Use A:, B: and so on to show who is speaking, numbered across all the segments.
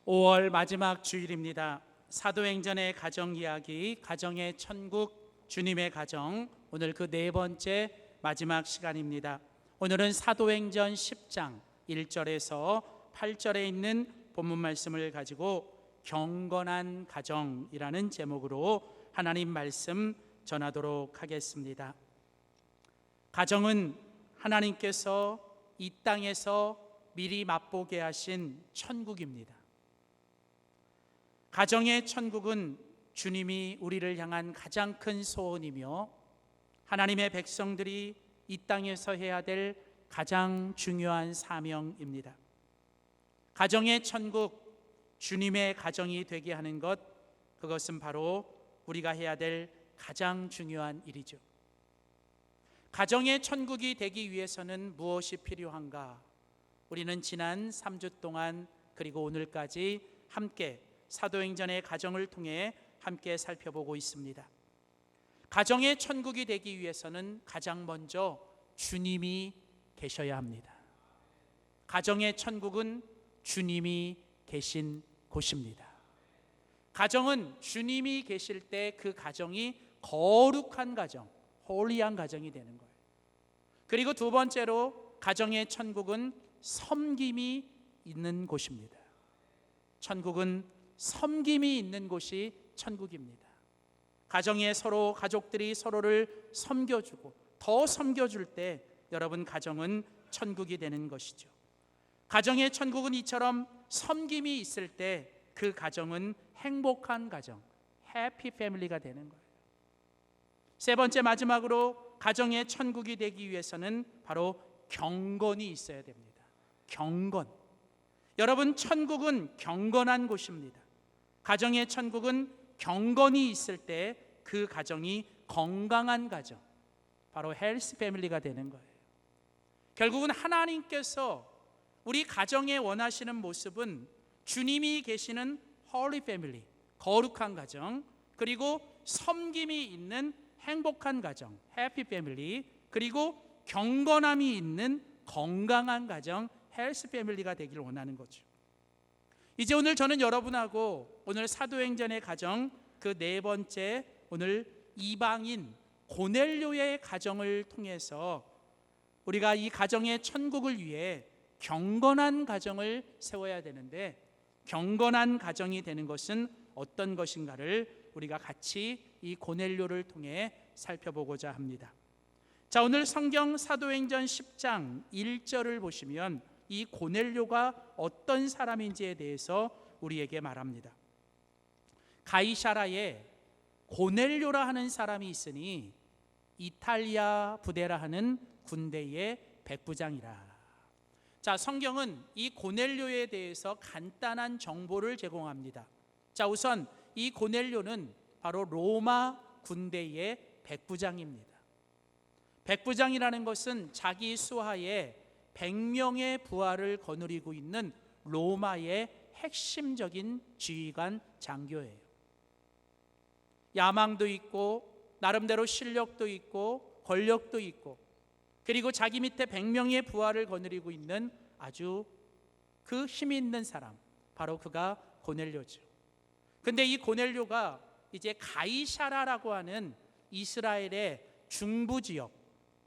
A: 5월 마지막 주일입니다. 사도행전의 가정 이야기, 가정의 천국, 주님의 가정, 오늘 그 네 번째 마지막 시간입니다. 오늘은 사도행전 10장 1절에서 8절에 있는 본문 말씀을 가지고 경건한 가정이라는 제목으로 하나님 말씀 전하도록 하겠습니다. 가정은 하나님께서 이 땅에서 미리 맛보게 하신 천국입니다. 가정의 천국은 주님이 우리를 향한 가장 큰 소원이며 하나님의 백성들이 이 땅에서 해야 될 가장 중요한 사명입니다. 가정의 천국, 주님의 가정이 되게 하는 것, 그것은 바로 우리가 해야 될 가장 중요한 일이죠. 가정의 천국이 되기 위해서는 무엇이 필요한가? 우리는 지난 3주 동안 그리고 오늘까지 함께 사도행전의 가정을 통해 함께 살펴보고 있습니다. 가정의 천국이 되기 위해서는 가장 먼저 주님이 계셔야 합니다. 가정의 천국은 주님이 계신 곳입니다. 가정은 주님이 계실 때 그 가정이 거룩한 가정, 홀리한 가정이 되는 거예요. 그리고 두 번째로 가정의 천국은 섬김이 있는 곳입니다. 천국은 섬김이 있는 곳이 천국입니다. 가정에 가족들이 서로를 섬겨주고 더 섬겨줄 때 여러분 가정은 천국이 되는 것이죠. 가정의 천국은 이처럼 섬김이 있을 때 그 가정은 행복한 가정, 해피 패밀리가 되는 거예요. 세 번째 마지막으로 가정의 천국이 되기 위해서는 바로 경건이 있어야 됩니다. 경건. 여러분, 천국은 경건한 곳입니다. 가정의 천국은 경건이 있을 때 그 가정이 건강한 가정, 바로 헬스 패밀리가 되는 거예요. 결국은 하나님께서 우리 가정에 원하시는 모습은 주님이 계시는 홀리 패밀리, 거룩한 가정, 그리고 섬김이 있는 행복한 가정, 해피 패밀리, 그리고 경건함이 있는 건강한 가정, 헬스 패밀리가 되기를 원하는 거죠. 이제 오늘 저는 여러분하고 오늘 사도행전의 가정 그 네 번째, 오늘 이방인 고넬료의 가정을 통해서 우리가 이 가정의 천국을 위해 경건한 가정을 세워야 되는데, 경건한 가정이 되는 것은 어떤 것인가를 우리가 같이 이 고넬료를 통해 살펴보고자 합니다. 자, 오늘 성경 사도행전 10장 1절을 보시면 이 고넬료가 어떤 사람인지에 대해서 우리에게 말합니다. 가이사라에 고넬료라 하는 사람이 있으니 이탈리아 부대라 하는 군대의 백부장이라. 자, 성경은 이 고넬료에 대해서 간단한 정보를 제공합니다. 자, 우선 이 고넬료는 바로 로마 군대의 백부장입니다. 백부장이라는 것은 자기 수하에 100명의 부하를 거느리고 있는 로마의 핵심적인 지휘관 장교예요. 야망도 있고 나름대로 실력도 있고 권력도 있고, 그리고 자기 밑에 100명의 부하를 거느리고 있는 아주 그 힘이 있는 사람, 바로 그가 고넬료죠. 근데 이 고넬료가 이제 가이사라라고 하는 이스라엘의 중부 지역,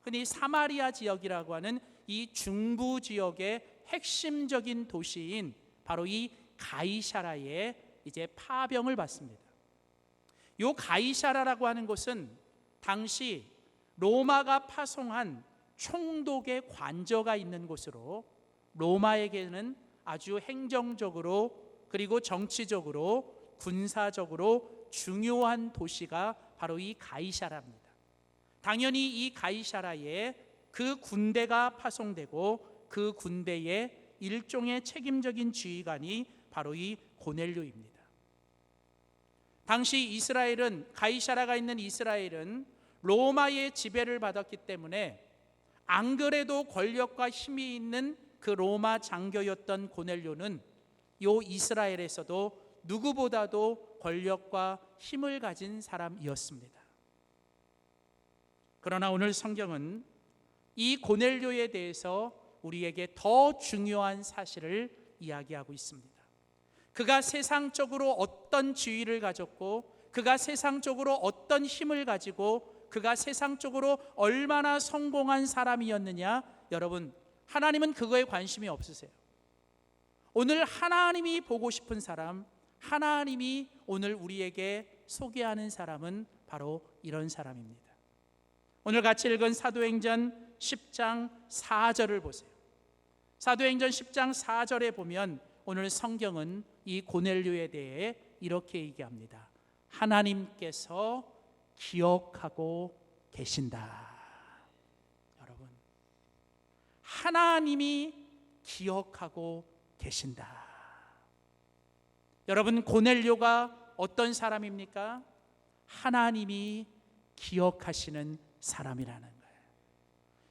A: 흔히 사마리아 지역이라고 하는 이 중부 지역의 핵심적인 도시인 바로 이 가이사라에 이제 파병을 받습니다. 이 가이사라라고 하는 곳은 당시 로마가 파송한 총독의 관저가 있는 곳으로 로마에게는 아주 행정적으로 그리고 정치적으로 군사적으로 중요한 도시가 바로 이 가이사라입니다. 당연히 이 가이사라에 그 군대가 파송되고 그 군대의 일종의 책임적인 지휘관이 바로 이 고넬료입니다. 당시 이스라엘은, 가이사라가 있는 이스라엘은 로마의 지배를 받았기 때문에 안 그래도 권력과 힘이 있는 그 로마 장교였던 고넬료는 요 이스라엘에서도 누구보다도 권력과 힘을 가진 사람이었습니다. 그러나 오늘 성경은 이 고넬료에 대해서 우리에게 더 중요한 사실을 이야기하고 있습니다. 그가 세상적으로 어떤 지위를 가졌고, 그가 세상적으로 어떤 힘을 가지고, 그가 세상적으로 얼마나 성공한 사람이었느냐, 여러분, 하나님은 그거에 관심이 없으세요. 오늘 하나님이 보고 싶은 사람, 하나님이 오늘 우리에게 소개하는 사람은 바로 이런 사람입니다. 오늘 같이 읽은 사도행전 10장 4절을 보세요. 사도행전 10장 4절에 보면 오늘 성경은 이 고넬료에 대해 이렇게 얘기합니다. 하나님께서 기억하고 계신다. 여러분, 하나님이 기억하고 계신다. 여러분, 고넬료가 어떤 사람입니까? 하나님이 기억하시는 사람이라는 거예요.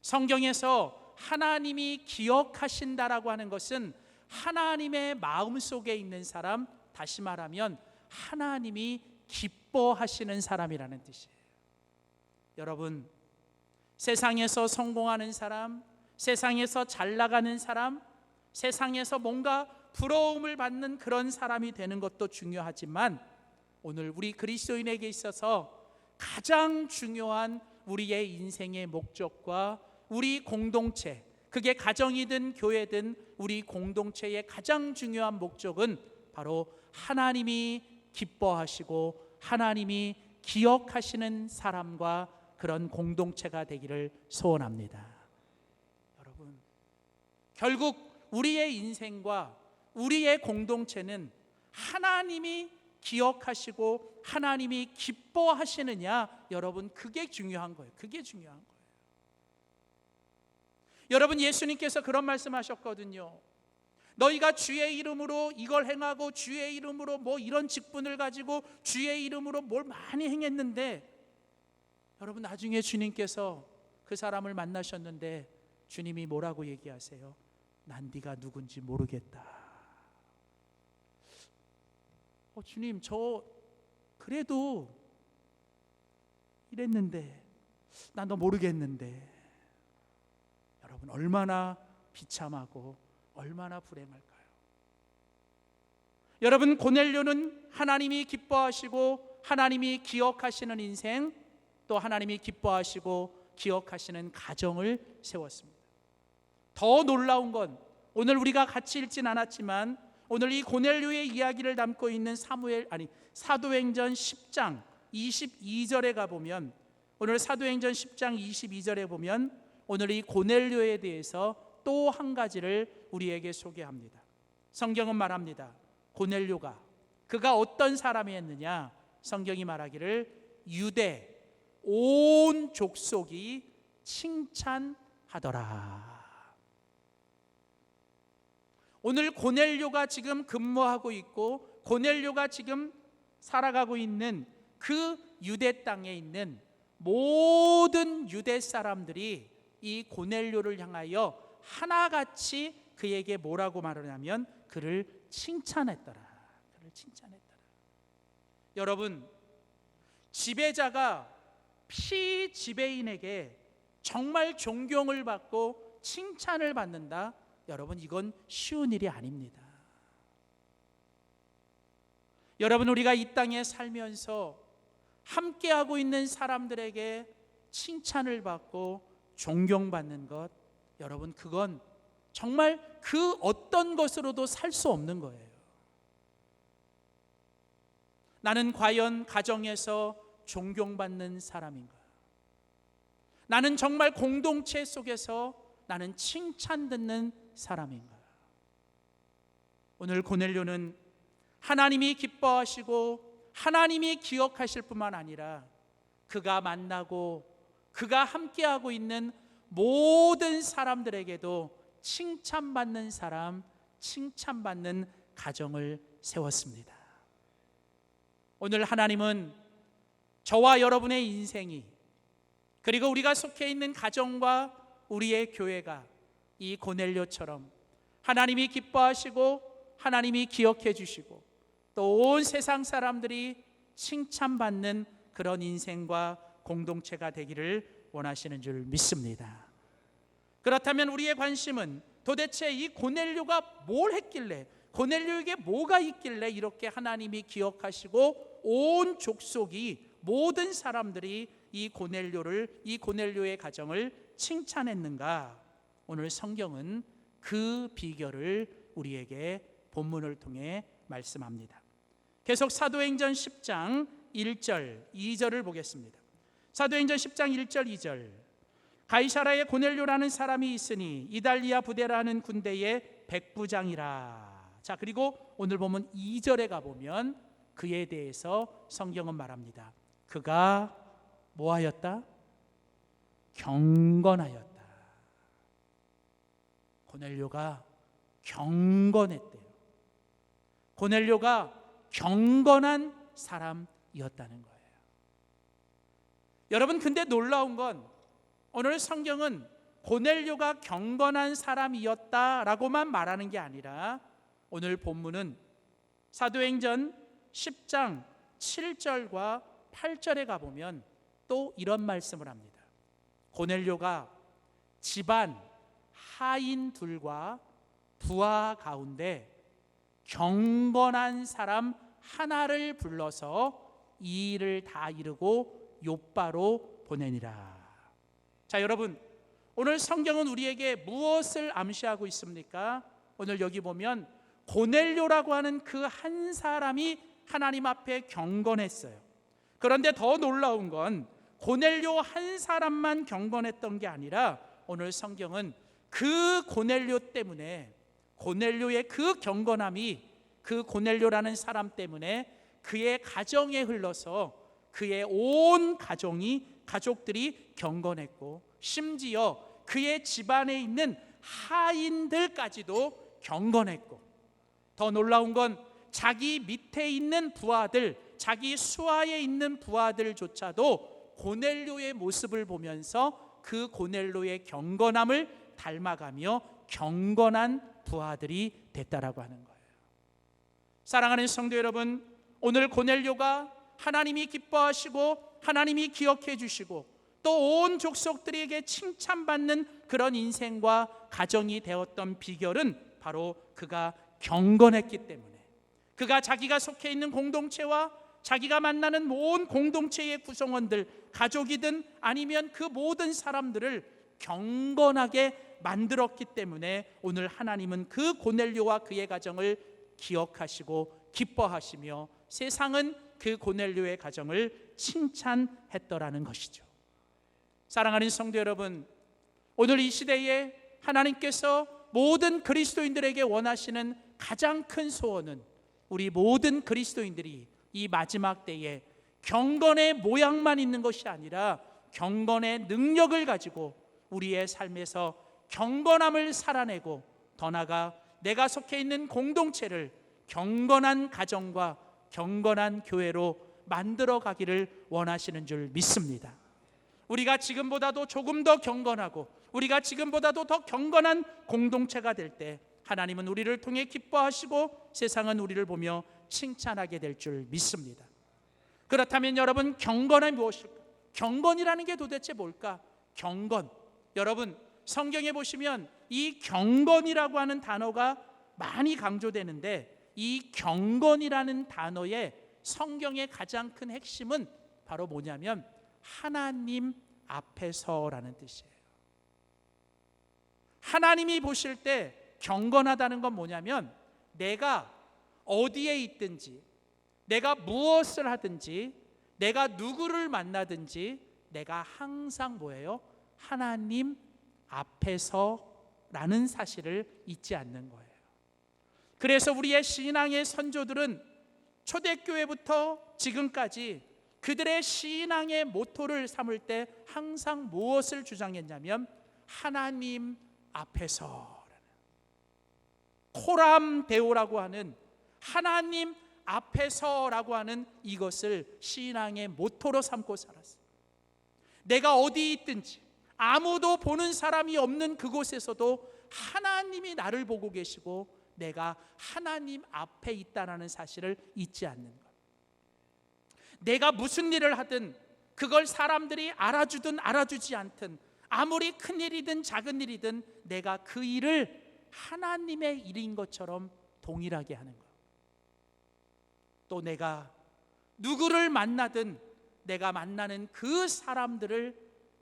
A: 성경에서 하나님이 기억하신다라고 하는 것은 하나님의 마음속에 있는 사람, 다시 말하면 하나님이 기뻐하시는 사람이라는 뜻이에요. 여러분, 세상에서 성공하는 사람, 세상에서 잘 나가는 사람, 세상에서 뭔가 부러움을 받는 그런 사람이 되는 것도 중요하지만 오늘 우리 그리스도인에게 있어서 가장 중요한 우리의 인생의 목적과 우리 공동체, 그게 가정이든 교회든 우리 공동체의 가장 중요한 목적은 바로 하나님이 기뻐하시고 하나님이 기억하시는 사람과 그런 공동체가 되기를 소원합니다. 여러분, 결국 우리의 인생과 우리의 공동체는 하나님이 기억하시고 하나님이 기뻐하시느냐, 여러분, 그게 중요한 거예요. 그게 중요한 거예요. 여러분, 예수님께서 그런 말씀하셨거든요. 너희가 주의 이름으로 이걸 행하고 주의 이름으로 뭐 이런 직분을 가지고 주의 이름으로 뭘 많이 행했는데, 여러분, 나중에 주님께서 그 사람을 만나셨는데 주님이 뭐라고 얘기하세요? 난 네가 누군지 모르겠다. 주님, 저 그래도 이랬는데 난 너 모르겠는데. 여러분, 얼마나 비참하고 얼마나 불행할까요? 여러분, 고넬료는 하나님이 기뻐하시고 하나님이 기억하시는 인생, 또 하나님이 기뻐하시고 기억하시는 가정을 세웠습니다. 더 놀라운 건 오늘 우리가 같이 읽진 않았지만 오늘 이 고넬료의 이야기를 담고 있는 사도행전 10장 22절에 가보면, 오늘 사도행전 10장 22절에 보면 오늘 이 고넬료에 대해서 또 한 가지를 우리에게 소개합니다. 성경은 말합니다. 고넬료가 그가 어떤 사람이었느냐? 성경이 말하기를 유대 온 족속이 칭찬하더라. 오늘 고넬료가 지금 근무하고 있고 고넬료가 지금 살아가고 있는 그 유대 땅에 있는 모든 유대 사람들이 이 고넬료를 향하여 하나같이 그에게 뭐라고 말하냐면 그를 칭찬했더라. 그를 칭찬했더라. 여러분, 지배자가 피지배인에게 정말 존경을 받고 칭찬을 받는다. 여러분, 이건 쉬운 일이 아닙니다. 여러분, 우리가 이 땅에 살면서 함께하고 있는 사람들에게 칭찬을 받고 존경받는 것, 여러분, 그건 정말 그 어떤 것으로도 살 수 없는 거예요. 나는 과연 가정에서 존경받는 사람인가? 나는 정말 공동체 속에서 나는 칭찬 듣는 사람인가? 오늘 고넬료는 하나님이 기뻐하시고 하나님이 기억하실 뿐만 아니라 그가 만나고 그가 함께하고 있는 모든 사람들에게도 칭찬받는 사람, 칭찬받는 가정을 세웠습니다. 오늘 하나님은 저와 여러분의 인생이, 그리고 우리가 속해 있는 가정과 우리의 교회가 이 고넬료처럼 하나님이 기뻐하시고 하나님이 기억해 주시고 또 온 세상 사람들이 칭찬받는 그런 인생과 공동체가 되기를 원하시는 줄 믿습니다. 그렇다면 우리의 관심은 도대체 이 고넬료가 뭘 했길래, 고넬료에게 뭐가 있길래 이렇게 하나님이 기억하시고 온 족속이, 모든 사람들이 이 고넬료의 가정을 칭찬했는가? 오늘 성경은 그 비결을 우리에게 본문을 통해 말씀합니다. 계속 사도행전 10장 1절 2절을 보겠습니다. 사도행전 10장 1절 2절. 가이사라에 고넬료라는 사람이 있으니 이달리아 부대라는 군대의 백부장이라. 자, 그리고 오늘 보면 2절에 가보면 그에 대해서 성경은 말합니다. 그가 뭐하였다? 경건하였다. 고넬료가 경건했대요. 고넬료가 경건한 사람이었다는 거예요. 여러분, 근데 놀라운 건 오늘 성경은 고넬료가 경건한 사람이었다라고만 말하는 게 아니라 오늘 본문은 사도행전 10장 7절과 8절에 가보면 또 이런 말씀을 합니다. 고넬료가 집안 하인들과 부하 가운데 경건한 사람 하나를 불러서 이 일을 다 이루고 욥바로 보내니라. 자, 여러분, 오늘 성경은 우리에게 무엇을 암시하고 있습니까? 오늘 여기 보면 고넬료라고 하는 그 한 사람이 하나님 앞에 경건했어요. 그런데 더 놀라운 건 고넬료 한 사람만 경건했던 게 아니라 오늘 성경은 그 고넬료 때문에, 고넬료의 그 경건함이 그 고넬료라는 사람 때문에 그의 가정에 흘러서 그의 온 가족들이 경건했고, 심지어 그의 집안에 있는 하인들까지도 경건했고, 더 놀라운 건 자기 밑에 있는 부하들, 자기 수하에 있는 부하들조차도 고넬료의 모습을 보면서 그 고넬료의 경건함을 닮아가며 경건한 부하들이 됐다라고 하는 거예요. 사랑하는 성도 여러분, 오늘 고넬료가 하나님이 기뻐하시고 하나님이 기억해 주시고 또 온 족속들에게 칭찬받는 그런 인생과 가정이 되었던 비결은 바로 그가 경건했기 때문에, 그가 자기가 속해 있는 공동체와 자기가 만나는 모든 공동체의 구성원들, 가족이든 아니면 그 모든 사람들을 경건하게 만들었기 때문에 오늘 하나님은 그 고넬료와 그의 가정을 기억하시고 기뻐하시며 세상은 그 고넬료의 가정을 칭찬했더라는 것이죠. 사랑하는 성도 여러분, 오늘 이 시대에 하나님께서 모든 그리스도인들에게 원하시는 가장 큰 소원은 우리 모든 그리스도인들이 이 마지막 때에 경건의 모양만 있는 것이 아니라 경건의 능력을 가지고 우리의 삶에서 경건함을 살아내고 더 나아가 내가 속해 있는 공동체를 경건한 가정과 경건한 교회로 만들어 가기를 원하시는 줄 믿습니다. 우리가 지금보다도 조금 더 경건하고 우리가 지금보다도 더 경건한 공동체가 될 때 하나님은 우리를 통해 기뻐하시고 세상은 우리를 보며 칭찬하게 될 줄 믿습니다. 그렇다면 여러분, 경건은 무엇일까? 경건이라는 게 도대체 뭘까? 경건, 여러분 성경에 보시면 이 경건이라고 하는 단어가 많이 강조되는데 이 경건이라는 단어의 성경의 가장 큰 핵심은 바로 뭐냐면 하나님 앞에서라는 뜻이에요. 하나님이 보실 때 경건하다는 건 뭐냐면 내가 어디에 있든지, 내가 무엇을 하든지, 내가 누구를 만나든지 내가 항상 뭐예요? 하나님 앞에서라는 사실을 잊지 않는 거예요. 그래서 우리의 신앙의 선조들은 초대교회부터 지금까지 그들의 신앙의 모토를 삼을 때 항상 무엇을 주장했냐면 하나님 앞에서라는, 코람 데오라고 하는 하나님 앞에서라고 하는 이것을 신앙의 모토로 삼고 살았어요. 내가 어디 있든지 아무도 보는 사람이 없는 그곳에서도 하나님이 나를 보고 계시고 내가 하나님 앞에 있다는 사실을 잊지 않는 것. 내가 무슨 일을 하든 그걸 사람들이 알아주든 알아주지 않든 아무리 큰 일이든 작은 일이든 내가 그 일을 하나님의 일인 것처럼 동일하게 하는 것. 또 내가 누구를 만나든 내가 만나는 그 사람들을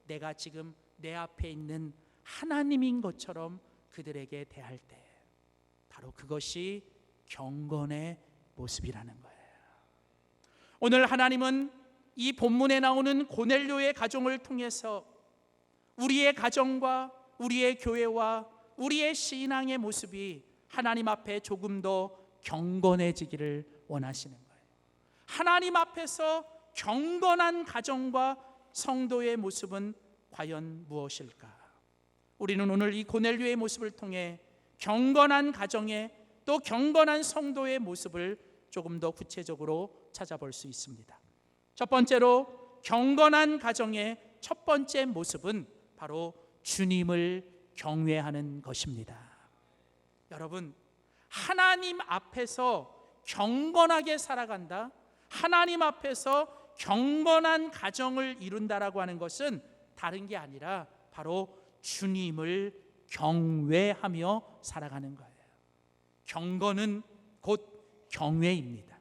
A: 내가 지금 내 앞에 있는 하나님인 것처럼 그들에게 대할 때 바로 그것이 경건의 모습이라는 거예요. 오늘 하나님은 이 본문에 나오는 고넬료의 가정을 통해서 우리의 가정과 우리의 교회와 우리의 신앙의 모습이 하나님 앞에 조금 더 경건해지기를 원하시는 거예요. 하나님 앞에서 경건한 가정과 성도의 모습은 과연 무엇일까? 우리는 오늘 이 고넬료의 모습을 통해 경건한 가정의 또 경건한 성도의 모습을 조금 더 구체적으로 찾아볼 수 있습니다. 첫 번째로 경건한 가정의 첫 번째 모습은 바로 주님을 경외하는 것입니다. 여러분, 하나님 앞에서 경건하게 살아간다, 하나님 앞에서 경건한 가정을 이룬다라고 하는 것은 다른 게 아니라 바로 주님을 경외하며 살아가는 거예요. 경건은 곧 경외입니다.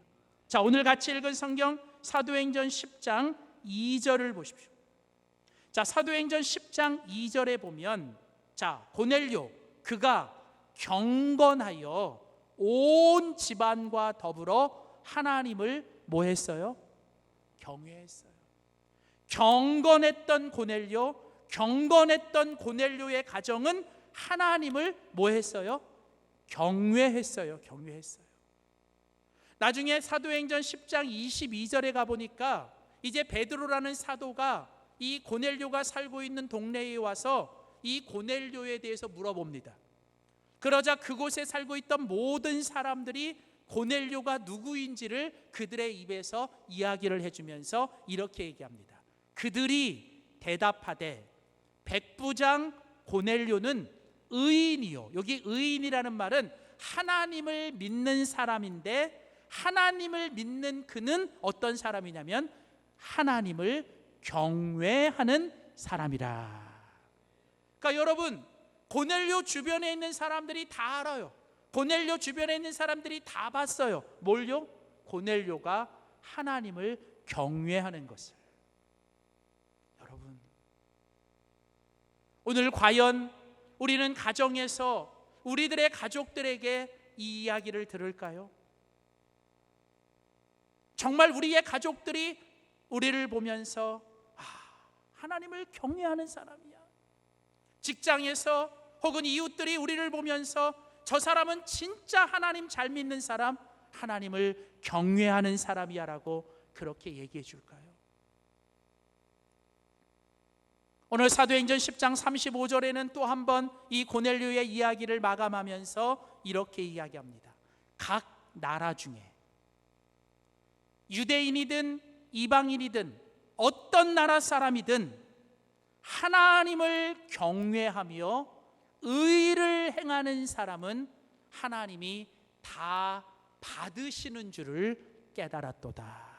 A: 자, 오늘 같이 읽은 성경 사도행전 10장 2절을 보십시오. 자, 사도행전 10장 2절에 보면 자, 고넬료 그가 경건하여 온 집안과 더불어 하나님을 뭐 했어요? 경외했어요. 경건했던 고넬료의 가정은 하나님을 뭐 했어요? 경외했어요. 나중에 사도행전 10장 22절에 가보니까 이제 베드로라는 사도가 이 고넬료가 살고 있는 동네에 와서 이 고넬료에 대해서 물어봅니다. 그러자 그곳에 살고 있던 모든 사람들이 고넬료가 누구인지를 그들의 입에서 이야기를 해주면서 이렇게 얘기합니다. 그들이 대답하되 백부장 고넬료는 의인이요. 여기 의인이라는 말은 하나님을 믿는 사람인데 하나님을 믿는 그는 어떤 사람이냐면 하나님을 경외하는 사람이라. 그러니까 여러분, 고넬료 주변에 있는 사람들이 다 알아요. 고넬료 주변에 있는 사람들이 다 봤어요. 뭘요? 고넬료가 하나님을 경외하는 것을. 여러분, 오늘 과연 우리는 가정에서 우리들의 가족들에게 이 이야기를 들을까요? 정말 우리의 가족들이 우리를 보면서 하나님을 경외하는 사람이야. 직장에서 혹은 이웃들이 우리를 보면서 저 사람은 진짜 하나님 잘 믿는 사람, 하나님을 경외하는 사람이야 라고 그렇게 얘기해 줄까요? 오늘 사도행전 10장 35절에는 또 한 번 이 고넬료의 이야기를 마감하면서 이렇게 이야기합니다. 각 나라 중에 유대인이든 이방인이든 어떤 나라 사람이든 하나님을 경외하며 의를 행하는 사람은 하나님이 다 받으시는 줄을 깨달았도다.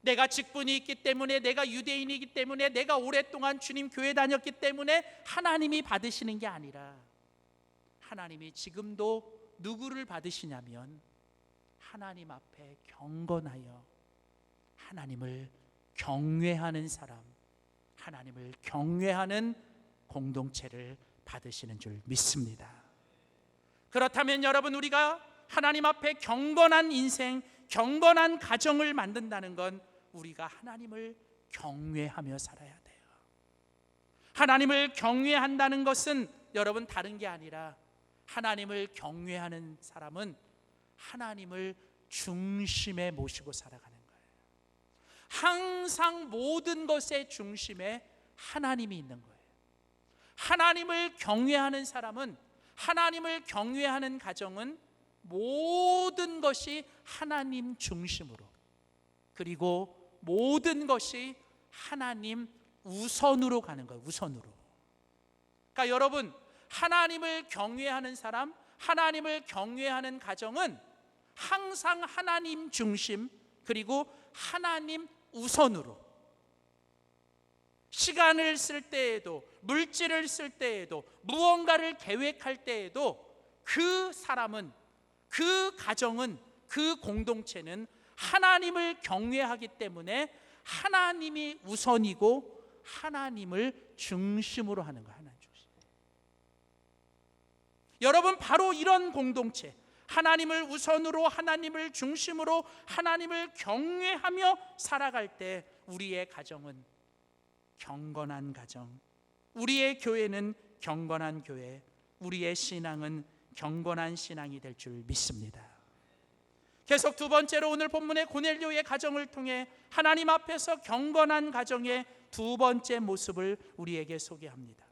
A: 내가 직분이 있기 때문에, 내가 유대인이기 때문에, 내가 오랫동안 주님 교회 다녔기 때문에 하나님이 받으시는 게 아니라 하나님이 지금도 누구를 받으시냐면 하나님 앞에 경건하여 하나님을 경외하는 사람, 하나님을 경외하는 공동체를 받으시는 줄 믿습니다. 그렇다면 여러분, 우리가 하나님 앞에 경건한 인생, 경건한 가정을 만든다는 건 우리가 하나님을 경외하며 살아야 돼요. 하나님을 경외한다는 것은 여러분 다른 게 아니라 하나님을 경외하는 사람은 하나님을 중심에 모시고 살아가는 거예요. 항상 모든 것의 중심에 하나님이 있는 거예요. 하나님을 경외하는 사람은, 하나님을 경외하는 가정은 모든 것이 하나님 중심으로, 그리고 모든 것이 하나님 우선으로 가는 거예요. 우선으로. 그러니까 여러분, 하나님을 경외하는 사람, 하나님을 경외하는 가정은 항상 하나님 중심, 그리고 하나님 우선으로, 시간을 쓸 때에도, 물질을 쓸 때에도, 무언가를 계획할 때에도 그 사람은, 그 가정은, 그 공동체는 하나님을 경외하기 때문에 하나님이 우선이고 하나님을 중심으로 하는 거예요. 하나님 중심. 여러분, 바로 이런 공동체, 하나님을 우선으로, 하나님을 중심으로, 하나님을 경외하며 살아갈 때 우리의 가정은 경건한 가정, 우리의 교회는 경건한 교회, 우리의 신앙은 경건한 신앙이 될 줄 믿습니다. 계속 두 번째로 오늘 본문의 고넬료의 가정을 통해 하나님 앞에서 경건한 가정의 두 번째 모습을 우리에게 소개합니다.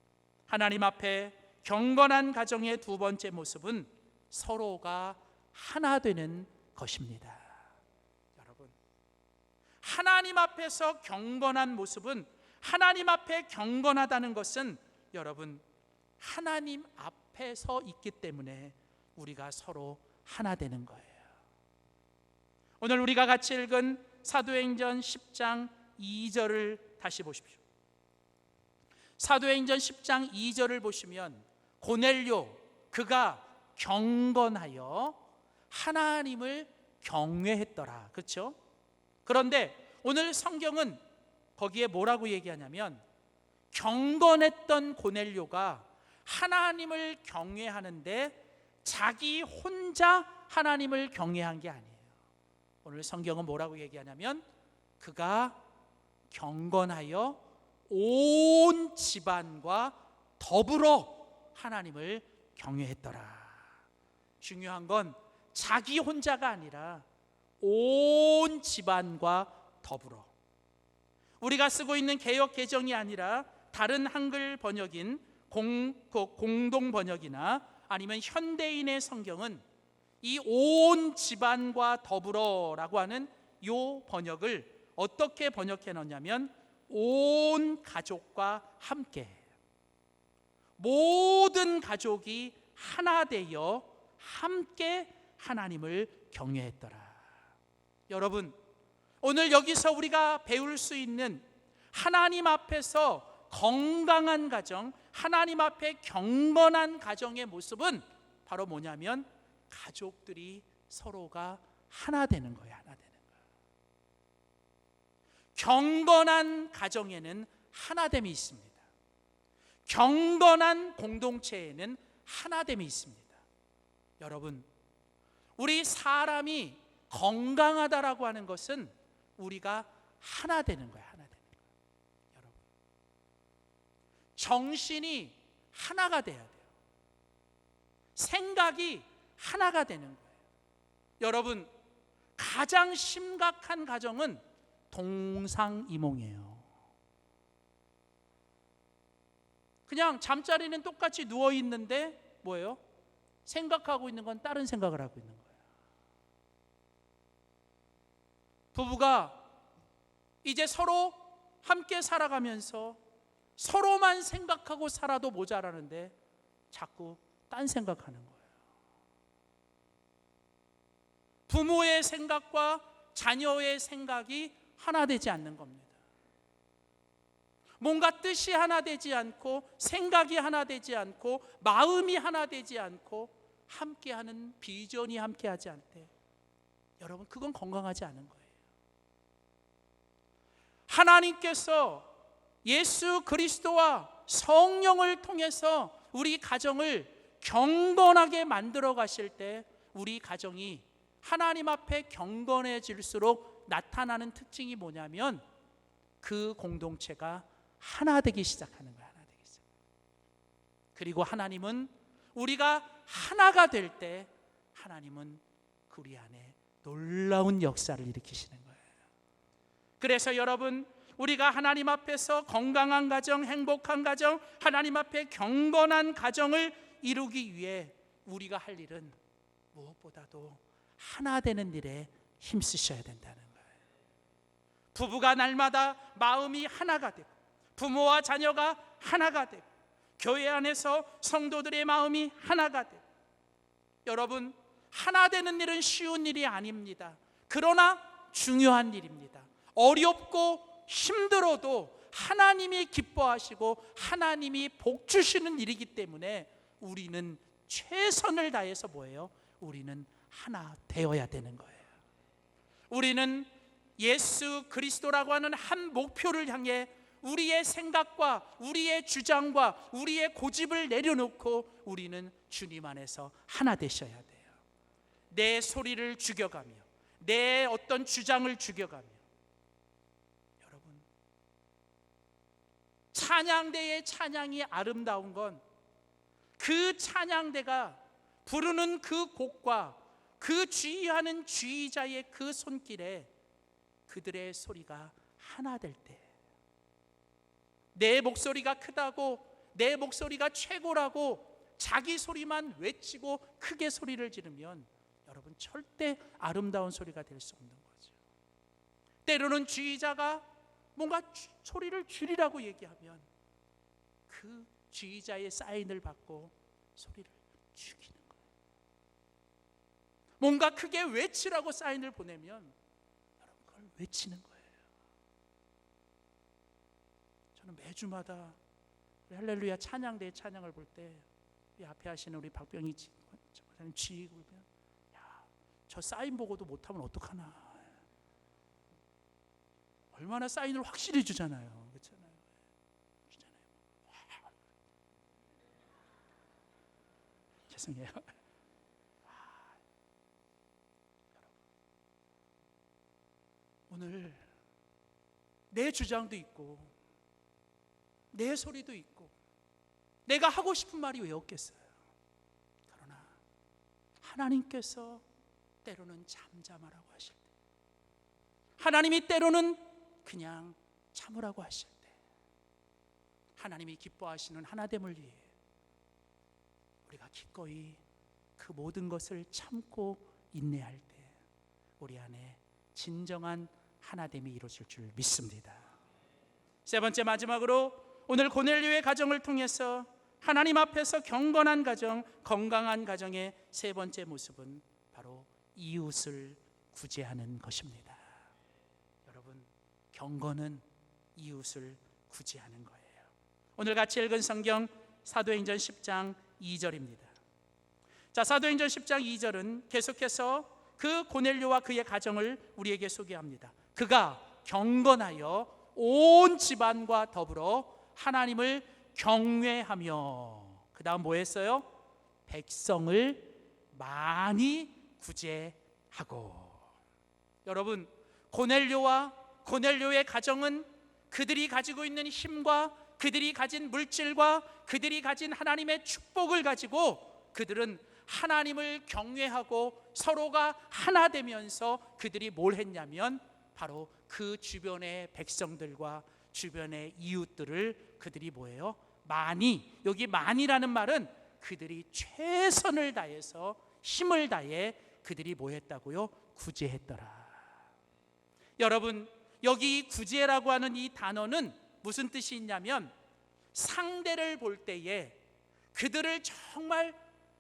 A: 하나님 앞에 경건한 가정의 두 번째 모습은 서로가 하나 되는 것입니다. 여러분, 하나님 앞에서 경건한 모습은, 하나님 앞에 경건하다는 것은 여러분, 하나님 앞에서 있기 때문에 우리가 서로 하나 되는 거예요. 오늘 우리가 같이 읽은 사도행전 10장 2절을 다시 보십시오. 사도행전 10장 2절을 보시면 고넬료, 그가 경건하여 하나님을 경외했더라. 그렇죠? 그런데 오늘 성경은 거기에 뭐라고 얘기하냐면 경건했던 고넬료가 하나님을 경외하는데 자기 혼자 하나님을 경외한 게 아니에요. 오늘 성경은 뭐라고 얘기하냐면 그가 경건하여 온 집안과 더불어 하나님을 경외했더라. 중요한 건 자기 혼자가 아니라 온 집안과 더불어. 우리가 쓰고 있는 개역 개정이 아니라 다른 한글 번역인 공동 번역이나 아니면 현대인의 성경은 이 온 집안과 더불어라고 하는 이 번역을 어떻게 번역해 놓냐면 온 가족과 함께, 모든 가족이 하나 되어 함께 하나님을 경외했더라. 여러분, 오늘 여기서 우리가 배울 수 있는 하나님 앞에서 건강한 가정, 하나님 앞에 경건한 가정의 모습은 바로 뭐냐면 가족들이 서로가 하나 되는 거예요. 하나 되는 거예요. 경건한 가정에는 하나됨이 있습니다. 경건한 공동체에는 하나됨이 있습니다. 여러분, 우리 사람이 건강하다라고 하는 것은 우리가 하나 되는 거예요. 하나 되는 거예요. 여러분, 정신이 하나가 돼야 돼요. 생각이 하나가 되는 거예요. 여러분, 가장 심각한 가정은 동상이몽이에요. 그냥 잠자리는 똑같이 누워 있는데 뭐예요? 생각하고 있는 건 다른 생각을 하고 있는 거예요. 부부가 이제 서로 함께 살아가면서 서로만 생각하고 살아도 모자라는데 자꾸 딴 생각하는 거예요. 부모의 생각과 자녀의 생각이 하나 되지 않는 겁니다. 뭔가 뜻이 하나 되지 않고 생각이 하나 되지 않고 마음이 하나 되지 않고 함께하는 비전이 함께하지 않대. 여러분, 그건 건강하지 않은 거예요. 하나님께서 예수 그리스도와 성령을 통해서 우리 가정을 경건하게 만들어 가실 때 우리 가정이 하나님 앞에 경건해질수록 나타나는 특징이 뭐냐면 그 공동체가 하나 되기 시작하는 거예요. 하나 되기 시작. 그리고 하나님은 우리가 하나가 될 때 하나님은 우리 안에 놀라운 역사를 일으키시는 거예요. 그래서 여러분, 우리가 하나님 앞에서 건강한 가정, 행복한 가정, 하나님 앞에 경건한 가정을 이루기 위해 우리가 할 일은 무엇보다도 하나 되는 일에 힘쓰셔야 된다는 거예요. 부부가 날마다 마음이 하나가 되고 부모와 자녀가 하나가 되고 교회 안에서 성도들의 마음이 하나가 되고, 여러분, 하나 되는 일은 쉬운 일이 아닙니다. 그러나 중요한 일입니다. 어렵고 힘들어도 하나님이 기뻐하시고 하나님이 복 주시는 일이기 때문에 우리는 최선을 다해서 뭐예요? 우리는 하나 되어야 되는 거예요. 우리는 예수 그리스도라고 하는 한 목표를 향해 우리의 생각과 우리의 주장과 우리의 고집을 내려놓고 우리는 주님 안에서 하나 되셔야 돼요. 내 소리를 죽여가며 내 어떤 주장을 죽여가며, 여러분, 찬양대의 찬양이 아름다운 건 그 찬양대가 부르는 그 곡과 그 주의하는 주의자의 그 손길에 그들의 소리가 하나 될 때, 내 목소리가 크다고, 내 목소리가 최고라고 자기 소리만 외치고 크게 소리를 지르면 여러분 절대 아름다운 소리가 될 수 없는 거죠. 때로는 주의자가 뭔가 소리를 줄이라고 얘기하면 그 주의자의 사인을 받고 소리를 죽이는 거예요. 뭔가 크게 외치라고 사인을 보내면 여러분 그걸 외치는 거예요. 저는 매주마다 할렐루야 찬양대의 찬양을 볼 때 이 앞에 하시는 우리 박병희 전사님 지휘 보면, 야, 저 사인 보고도 못하면 어떡하나. 얼마나 사인을 확실히 주잖아요. 그렇잖아요. 주잖아요. 죄송해요. 오늘 내 주장도 있고 내 소리도 있고 내가 하고 싶은 말이 왜 없겠어요? 그러나 하나님께서 때로는 잠잠하라고 하실 때, 하나님이 때로는 그냥 참으라고 하실 때, 하나님이 기뻐하시는 하나됨을 위해 우리가 기꺼이 그 모든 것을 참고 인내할 때 우리 안에 진정한 하나됨이 이루어질 줄 믿습니다. 세 번째, 마지막으로 오늘 고넬료의 가정을 통해서 하나님 앞에서 경건한 가정, 건강한 가정의 세 번째 모습은 바로 이웃을 구제하는 것입니다. 여러분, 경건은 이웃을 구제하는 거예요. 오늘 같이 읽은 성경 사도행전 10장 2절입니다. 자, 사도행전 10장 2절은 계속해서 그 고넬료와 그의 가정을 우리에게 소개합니다. 그가 경건하여 온 집안과 더불어 하나님을 경외하며, 그 다음 뭐 했어요? 백성을 많이 구제하고. 여러분, 고넬료와 고넬료의 가정은 그들이 가지고 있는 힘과 그들이 가진 물질과 그들이 가진 하나님의 축복을 가지고 그들은 하나님을 경외하고 서로가 하나 되면서 그들이 뭘 했냐면 바로 그 주변의 백성들과 주변의 이웃들을 그들이 뭐예요? 많이, 여기 많이라는 말은 그들이 최선을 다해서 힘을 다해 그들이 뭐 했다고요? 구제했더라. 여러분, 여기 구제라고 하는 이 단어는 무슨 뜻이 있냐면 상대를 볼 때에 그들을 정말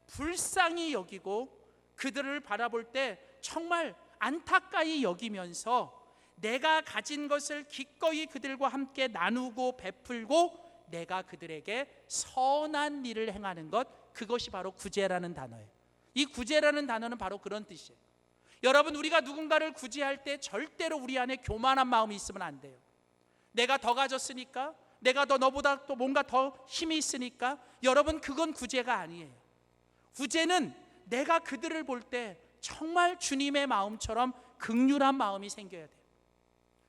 A: 불쌍히 여기고 그들을 바라볼 때 정말 안타까이 여기면서 내가 가진 것을 기꺼이 그들과 함께 나누고 베풀고 내가 그들에게 선한 일을 행하는 것, 그것이 바로 구제라는 단어예요. 이 구제라는 단어는 바로 그런 뜻이에요. 여러분, 우리가 누군가를 구제할 때 절대로 우리 안에 교만한 마음이 있으면 안 돼요. 내가 더 가졌으니까, 내가 너보다 또 뭔가 더 힘이 있으니까, 여러분 그건 구제가 아니에요. 구제는 내가 그들을 볼 때 정말 주님의 마음처럼 긍휼한 마음이 생겨야 돼요.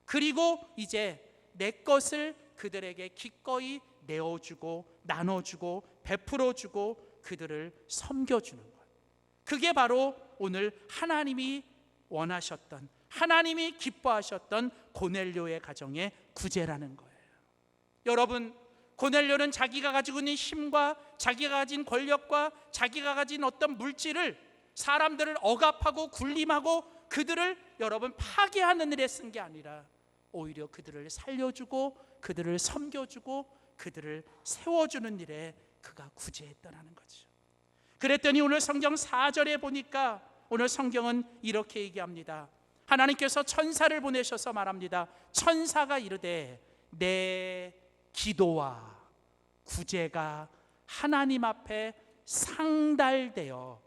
A: 그리고 이제 내 것을 그들에게 기꺼이 내어주고 나눠주고 베풀어주고 그들을 섬겨주는 것, 그게 바로 오늘 하나님이 원하셨던, 하나님이 기뻐하셨던 고넬료의 가정의 구제라는 거예요. 여러분, 고넬료는 자기가 가지고 있는 힘과 자기가 가진 권력과 자기가 가진 어떤 물질을 사람들을 억압하고 군림하고 그들을 여러분 파괴하는 일에 쓴 게 아니라 오히려 그들을 살려주고 그들을 섬겨주고 그들을 세워주는 일에 그가 구제했다는 거죠. 그랬더니 오늘 성경 4절에 보니까 오늘 성경은 이렇게 얘기합니다. 하나님께서 천사를 보내셔서 말합니다. 천사가 이르되 내 기도와 구제가 하나님 앞에 상달되어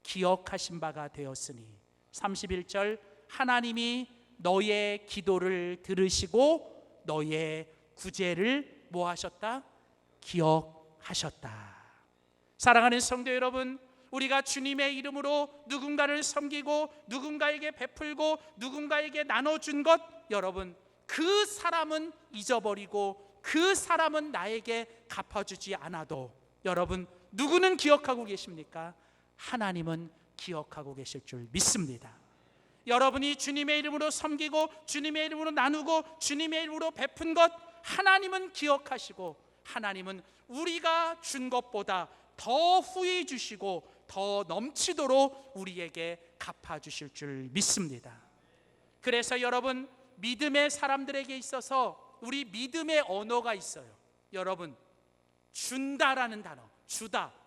A: 기억하신 바가 되었으니 31절 하나님이 너의 기도를 들으시고 너의 구제를 뭐 하셨다? 기억하셨다. 사랑하는 성도 여러분, 우리가 주님의 이름으로 누군가를 섬기고 누군가에게 베풀고 누군가에게 나눠준 것, 여러분 그 사람은 잊어버리고 그 사람은 나에게 갚아주지 않아도 여러분 누구는 기억하고 계십니까? 하나님은 기억하고 계실 줄 믿습니다. 여러분이 주님의 이름으로 섬기고 주님의 이름으로 나누고 주님의 이름으로 베푼 것 하나님은 기억하시고 하나님은 우리가 준 것보다 더 후히 주시고 더 넘치도록 우리에게 갚아주실 줄 믿습니다. 그래서 여러분 믿음의 사람들에게 있어서 우리 믿음의 언어가 있어요. 여러분 준다라는 단어,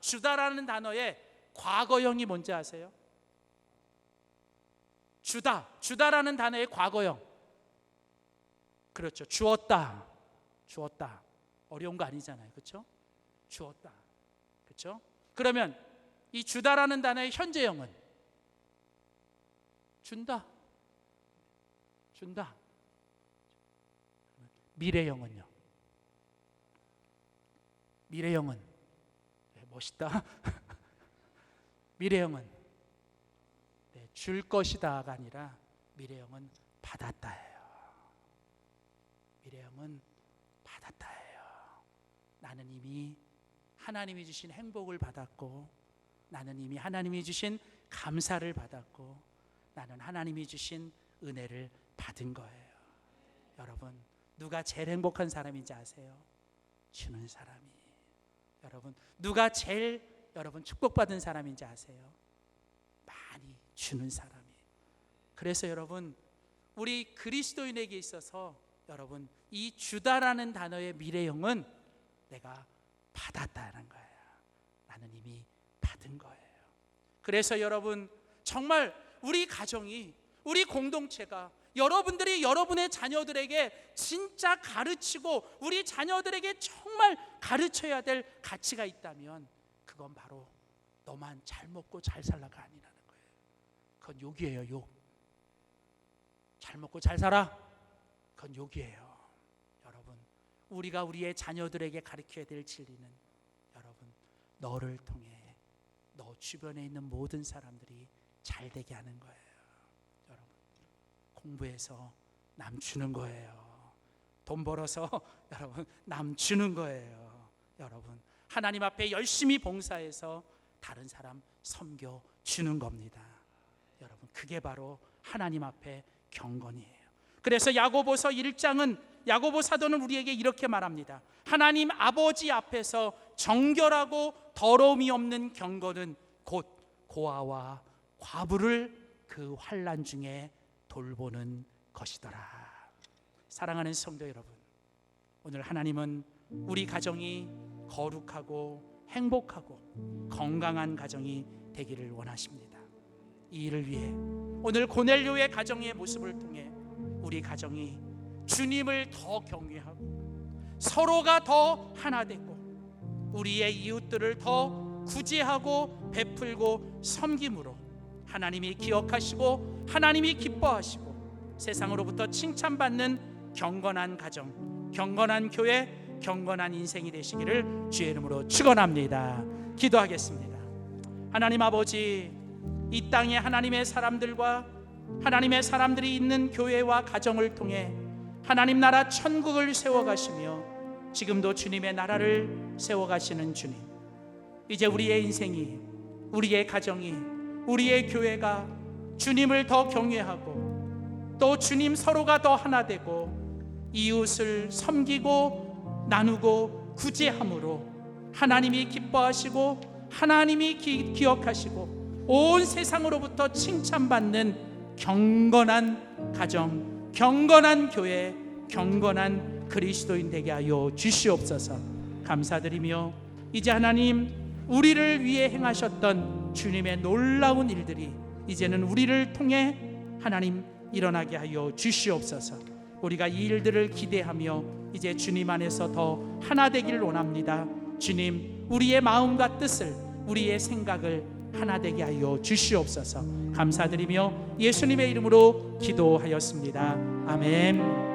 A: 주다라는 단어의 과거형이 뭔지 아세요? 주다라는 단어의 과거형, 그렇죠. 주었다. 어려운 거 아니잖아요, 그렇죠? 주었다, 그렇죠? 그러면 이 주다라는 단어의 현재형은 준다. 미래형은요? 미래형은 멋있다. 미래형은 줄 것이다가 아니라 미래형은 받았다예요. 미래형은 받았다예요. 나는 이미 하나님이 주신 행복을 받았고, 나는 이미 하나님이 주신 감사를 받았고, 나는 하나님이 주신 은혜를 받은 거예요. 여러분 누가 제일 행복한 사람인지 아세요? 주는 사람이. 여러분 누가 제일 여러분 축복받은 사람인지 아세요? 많이 주는 사람이. 그래서 여러분 우리 그리스도인에게 있어서 여러분 이 주다라는 단어의 미래형은 내가 받았다는 거예요. 나는 이미 받은 거예요. 그래서 여러분 정말 우리 가정이, 우리 공동체가 여러분들이 여러분의 자녀들에게 진짜 가르치고 우리 자녀들에게 정말 가르쳐야 될 가치가 있다면 그건 바로 너만 잘 먹고 잘 살라가 아니라는 거예요. 그건 욕이에요, 욕. 잘 먹고 잘 살아, 그건 욕이에요. 여러분 우리가 우리의 자녀들에게 가르쳐야 될 진리는 여러분 너를 통해 너 주변에 있는 모든 사람들이 잘 되게 하는 거예요. 여러분 공부해서 남 주는 거예요. 돈 벌어서 여러분 남 주는 거예요. 여러분 하나님 앞에 열심히 봉사해서 다른 사람 섬겨 주는 겁니다. 여러분 그게 바로 하나님 앞에 경건이에요. 그래서 야고보서 1장은 야고보 사도는 우리에게 이렇게 말합니다. 하나님 아버지 앞에서 정결하고 더러움이 없는 경건은 곧 고아와 과부를 그 환난 중에 돌보는 것이더라. 사랑하는 성도 여러분, 오늘 하나님은 우리 가정이 거룩하고 행복하고 건강한 가정이 되기를 원하십니다. 이 일을 위해 오늘 고넬료의 가정의 모습을 통해 우리 가정이 주님을 더 경외하고 서로가 더 하나 되고 우리의 이웃들을 더 구제하고 베풀고 섬김으로 하나님이 기억하시고 하나님이 기뻐하시고 세상으로부터 칭찬받는 경건한 가정, 경건한 교회, 경건한 인생이 되시기를 주의 이름으로 축원합니다. 기도하겠습니다. 하나님 아버지, 이 땅에 하나님의 사람들과 하나님의 사람들이 있는 교회와 가정을 통해 하나님 나라 천국을 세워가시며 지금도 주님의 나라를 세워가시는 주님, 이제 우리의 인생이, 우리의 가정이, 우리의 교회가 주님을 더 경외하고 또 주님 서로가 더 하나 되고 이웃을 섬기고 나누고 구제함으로 하나님이 기뻐하시고 하나님이 기억하시고 온 세상으로부터 칭찬받는 경건한 가정, 경건한 교회, 경건한 그리스도인 되게 하여 주시옵소서. 감사드리며 이제 하나님 우리를 위해 행하셨던 주님의 놀라운 일들이 이제는 우리를 통해 하나님 일어나게 하여 주시옵소서. 우리가 이 일들을 기대하며 이제 주님 안에서 더 하나 되기를 원합니다. 주님, 우리의 마음과 뜻을, 우리의 생각을 하나 되게 하여 주시옵소서. 감사드리며 예수님의 이름으로 기도하였습니다. 아멘.